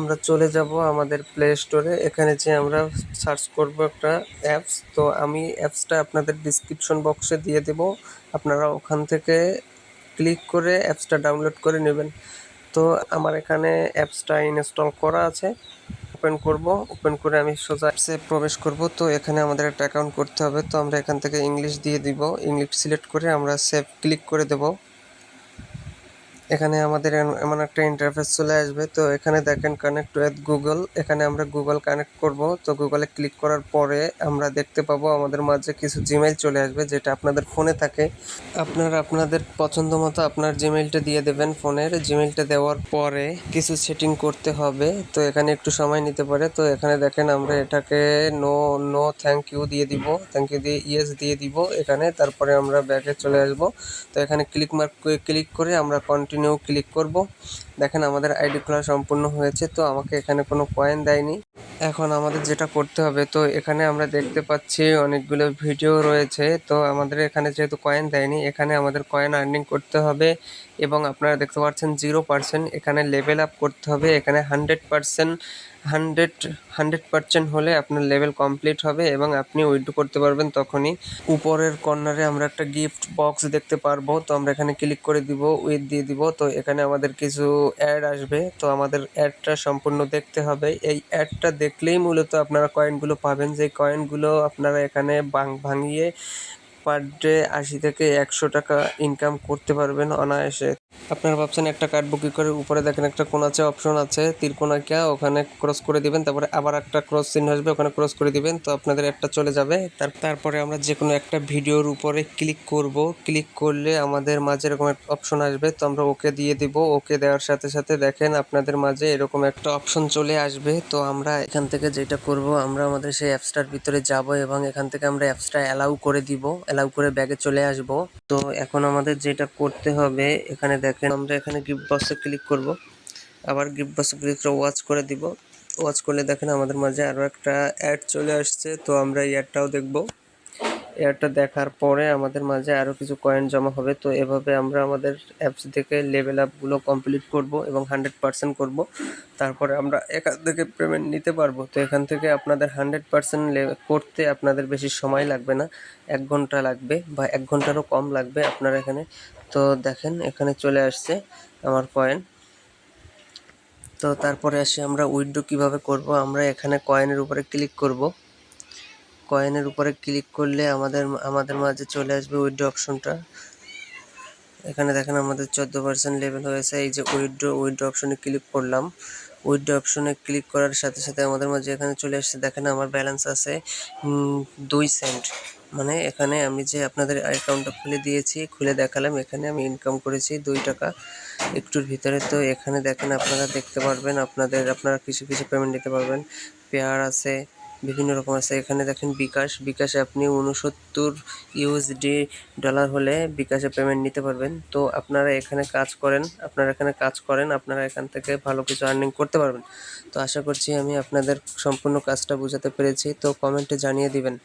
আমরা চলে যাব আমাদের প্লে স্টোরে। এখানে যে আমরা সার্চ করব একটা অ্যাপস, তো আমি অ্যাপসটা আপনাদের ডিসক্রিপশন বক্সে দিয়ে দেব। আপনারা ওখান থেকে ক্লিক করে অ্যাপসটা ডাউনলোড করে নেবেন। তো আমার এখানে অ্যাপসটা ইনস্টল করা আছে। ওপেন করব, ওপেন করে আমি সোজা অ্যাপসে প্রবেশ করব। তো এখানে আমাদের একটা অ্যাকাউন্ট করতে হবে, তো আমরা এখান থেকে ইংলিশ দিয়ে দিব। ইংলিশ সিলেক্ট করে আমরা সেভ ক্লিক করে দেব। এখানে আমাদের এমন একটা ইন্টারফেস চলে আসবে। তো এখানে দেখেন কানেক্ট উইথ গুগল, এখানে আমরা গুগল কানেক্ট করব। তো গুগলে ক্লিক করার পরে আমরা দেখতে পাবো আমাদের মাঝে কিছু জিমেইল চলে আসবে, যেটা আপনাদের ফোনে থাকে। আপনারা আপনাদের পছন্দ মতো আপনার জিমেইলটা দিয়ে দেবেন। ফোনের জিমেইলটা দেওয়ার পরে কিছু সেটিং করতে হবে, তো এখানে একটু সময় নিতে পারে। তো এখানে দেখেন আমরা এটাকে নো নো থ্যাংক ইউ দিয়ে দিব, থ্যাংক ইউ দিয়ে ইয়েস দিয়ে দিব এখানে। তারপরে আমরা ব্যাকে চলে আসব। তো এখানে ক্লিক করে আমরা কন্টিনিউ ক্লিক করব। দেখেন আমাদের আইডি খোলা সম্পূর্ণ হয়েছে। তো আমাকে এখানে কোনো কয়েন দেয়নি। এখন আমাদের যেটা করতে হবে, তো এখানে আমরা দেখতে পাচ্ছি অনেকগুলো ভিডিও রয়েছে। তো আমাদের এখানে যেহেতু কয়েন দেয়নি, এখানে আমাদের কয়েন আর্নিং করতে হবে। এবং আপনারা দেখতে পাচ্ছেন 0%, এখানে লেভেল আপ করতে হবে। এখানে 100% 100% হলে আপনার লেভেল কমপ্লিট হবে এবং আপনি উইথড্র করতে পারবেন তখনই। উপরের কর্নারে আমরা একটা গিফট বক্স দেখতে পারবো, তো আমরা এখানে ক্লিক করে দিব, উইথ দিয়ে দিব। তো এখানে আমাদের কিছু অ্যাড আসবে, তো আমাদের অ্যাডটা সম্পূর্ণ দেখতে হবে। এই অ্যাডটা দেখলেই মূলত আপনারা কয়েনগুলো পাবেন, যে কয়েনগুলো আপনারা এখানে ভাঙিয়ে পার ডে 80 থেকে 100 টাকা ইনকাম করতে পারবেন অনায়াসে। আপনারা ভাবছেন একটা কাটবো কি করে, উপরে দেখেন একটা কোণাচে অপশন আছে তীরকোণাকা, ওখানে ক্রস করে দিবেন। তারপরে আবার একটা ক্রস চিহ্ন আসবে, ওখানে ক্রস করে দিবেন। তো আপনাদের একটা চলে যাবে। তারপরে আমরা যে কোনো একটা ভিডিওর উপরে ক্লিক করব। ক্লিক করলে আমাদের মাঝে এরকম একটা অপশন আসবে, তো আমরা ওকে দিয়ে দিব। ওকে দেওয়ার সাথে সাথে দেখেন আপনাদের মাঝে এরকম একটা অপশন চলে আসবে। তো আমরা এখান থেকে যেটা করব, আমরা আমাদের সেই অ্যাপসটার ভিতরে যাব এবং এখান থেকে আমরা অ্যাপসটা অ্যালাউ করে দিব, অ্যালাউ করে ব্যাগে চলে আসব। তো এখন আমাদের যেটা করতে হবে, এখানে দেখেন আমরা এখানে গিফট বক্সে ক্লিক করব। আবার গিফট বক্সে ক্লিক করে ওয়াচ করে দিব। ওয়াচ করলে দেখেন আমাদের মাঝে আরও একটা অ্যাড চলে আসছে, তো আমরা এই অ্যাডটাও দেখব। অ্যাডটা দেখার পরে আমাদের মাঝে আরও কিছু কয়েন জমা হবে। তো এভাবে আমরা আমাদের অ্যাপস থেকে লেভেল আপগুলো কমপ্লিট করব এবং 100% করব। তারপরে আমরা এখান থেকে পেমেন্ট নিতে পারবো। তো এখান থেকে আপনাদের 100% করতে আপনাদের বেশি সময় লাগবে না, 1 ঘন্টা লাগবে বা 1 ঘন্টারও কম লাগবে আপনার এখানে। তো দেখেন এখানে চলে আসছে আমার কয়েন। তো তারপরে আসি আমরা উইথড্র কীভাবে করব। আমরা এখানে কয়েনের উপরে ক্লিক করব। কয়েনের উপরে ক্লিক করলে আমাদের মাঝে চলে আসবে উইথড্র অপশনটা। এখানে দেখেন আমাদের 14% লেভেল হয়েছে। এই যে উইথড্র অপশনে ক্লিক করলাম। উইথড্র অপশনে ক্লিক করার সাথে সাথে আমাদের মাঝে এখানে চলে আসছে। দেখেন আমার ব্যালেন্স আছে 2 সেন্ট। মানে এখানে আমি যে আপনাদের অ্যাকাউন্টটা খুলে দিয়েছি, খুলে দেখালাম, এখানে আমি ইনকাম করেছি 2 টাকা একটুর ভিতরে। তো এখানে দেখেন আপনারা দেখতে পারবেন, আপনারা কিছু পেমেন্ট নিতে পারবেন। পেয়ার আছে, বিভিন্ন রকম আছে। এখানে দেখেন বিকাশে আপনি 69 ইউএসডি ডলার হলে বিকাশে পেমেন্ট নিতে পারবেন। তো আপনারা এখানে কাজ করেন, আপনারা এখান থেকে ভালো কিছু আর্নিং করতে পারবেন। তো আশা করছি আমি আপনাদের সম্পূর্ণ কাজটা বোঝাতে পেরেছি। তো কমেন্টে জানিয়ে দিবেন।